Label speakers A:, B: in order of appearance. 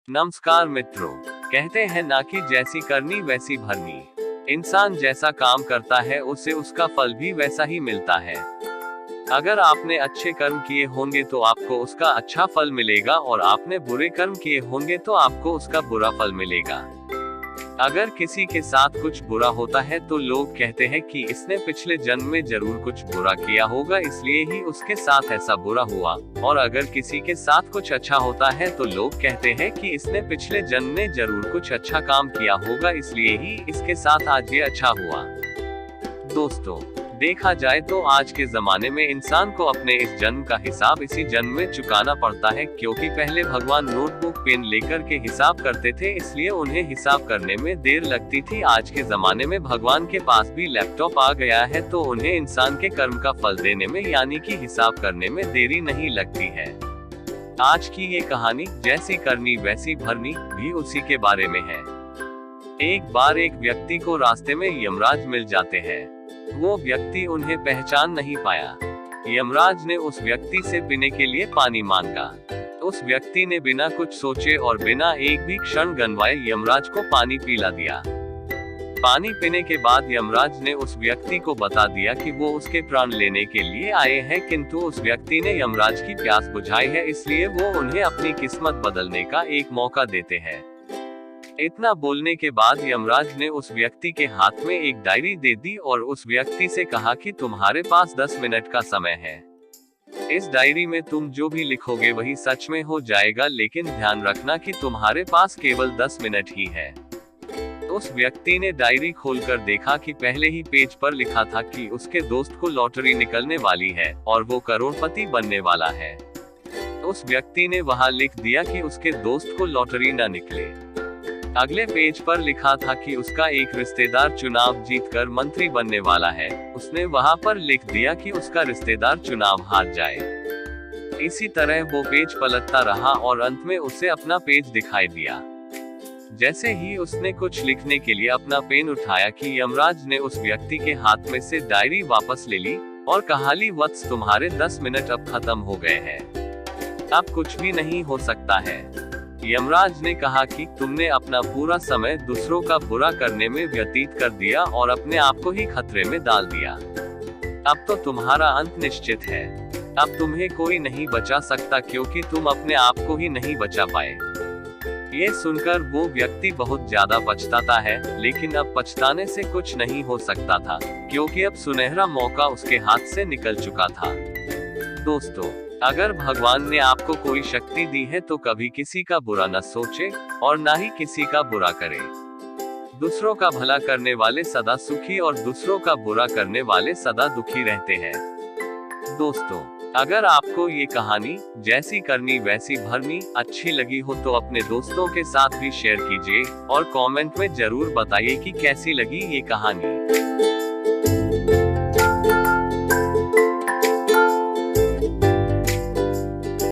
A: नमस्कार मित्रों, कहते हैं ना कि जैसी करनी वैसी भरनी। इंसान जैसा काम करता है उसे उसका फल भी वैसा ही मिलता है। अगर आपने अच्छे कर्म किए होंगे तो आपको उसका अच्छा फल मिलेगा और आपने बुरे कर्म किए होंगे तो आपको उसका बुरा फल मिलेगा। अगर किसी के साथ कुछ बुरा होता है तो लोग कहते हैं कि इसने पिछले जन्म में जरूर कुछ बुरा किया होगा, इसलिए ही उसके साथ ऐसा बुरा हुआ। और अगर किसी के साथ कुछ अच्छा होता है तो लोग कहते हैं कि इसने पिछले जन्म में जरूर कुछ अच्छा काम किया होगा, इसलिए ही इसके साथ आज ये अच्छा हुआ। दोस्तों, देखा जाए तो आज के जमाने में इंसान को अपने इस जन्म का हिसाब इसी जन्म में चुकाना पड़ता है, क्योंकि पहले भगवान नोटबुक पेन लेकर के हिसाब करते थे, इसलिए उन्हें हिसाब करने में देर लगती थी। आज के जमाने में भगवान के पास भी लैपटॉप आ गया है तो उन्हें इंसान के कर्म का फल देने में यानी कि हिसाब करने में देरी नहीं लगती है। आज की ये कहानी जैसी करनी वैसी भरनी भी उसी के बारे में है। एक बार एक व्यक्ति को रास्ते में यमराज मिल जाते हैं। वो व्यक्ति उन्हें पहचान नहीं पाया। यमराज ने उस व्यक्ति से पीने के लिए पानी मांगा। उस व्यक्ति ने बिना कुछ सोचे और बिना एक भी क्षण गंवाए यमराज को पानी पिला दिया। पानी पीने के बाद यमराज ने उस व्यक्ति को बता दिया कि वो उसके प्राण लेने के लिए आए हैं, किंतु उस व्यक्ति ने यमराज की प्यास बुझाई है, इसलिए वो उन्हें अपनी किस्मत बदलने का एक मौका देते हैं। इतना बोलने के बाद यमराज ने उस व्यक्ति के हाथ में एक डायरी दे दी और उस व्यक्ति से कहा कि तुम्हारे पास 10 मिनट का समय है। इस डायरी में तुम जो भी लिखोगे वही सच में हो जाएगा, लेकिन ध्यान रखना कि तुम्हारे पास केवल 10 मिनट ही है। उस व्यक्ति ने डायरी खोलकर देखा कि पहले ही पेज पर लिखा था कि उसके दोस्त को लॉटरी निकलने वाली है और वो करोड़पति बनने वाला है। उस व्यक्ति ने वहां लिख दिया कि उसके दोस्त को लॉटरी न निकले। अगले पेज पर लिखा था कि उसका एक रिश्तेदार चुनाव जीतकर मंत्री बनने वाला है। उसने वहां पर लिख दिया कि उसका रिश्तेदार चुनाव हार जाए। इसी तरह वो पेज पलटता रहा और अंत में उसे अपना पेज दिखाई दिया। जैसे ही उसने कुछ लिखने के लिए अपना पेन उठाया कि यमराज ने उस व्यक्ति के हाथ में से डायरी वापस ले ली और कहा, ली वत्स, तुम्हारे 10 मिनट अब खत्म हो गए हैं, अब कुछ भी नहीं हो सकता है। यमराज ने कहा कि तुमने अपना पूरा समय दूसरों का बुरा करने में व्यतीत कर दिया और अपने आप को ही खतरे में डाल दिया। अब तो तुम्हारा अंत निश्चित है। अब तुम्हें कोई नहीं बचा सकता, क्योंकि तुम अपने आप को ही नहीं बचा पाए। ये सुनकर वो व्यक्ति बहुत ज्यादा पछताता है, लेकिन अब पछताने से कुछ नहीं हो सकता था, क्योंकि अब सुनहरा मौका उसके हाथ से निकल चुका था। दोस्तों, अगर भगवान ने आपको कोई शक्ति दी है तो कभी किसी का बुरा न सोचे और ना ही किसी का बुरा करे। दूसरों का भला करने वाले सदा सुखी और दूसरों का बुरा करने वाले सदा दुखी रहते हैं। दोस्तों, अगर आपको ये कहानी जैसी करनी वैसी भरनी अच्छी लगी हो तो अपने दोस्तों के साथ भी शेयर कीजिए और कमेंट में जरूर बताइए कि कैसी लगी ये कहानी।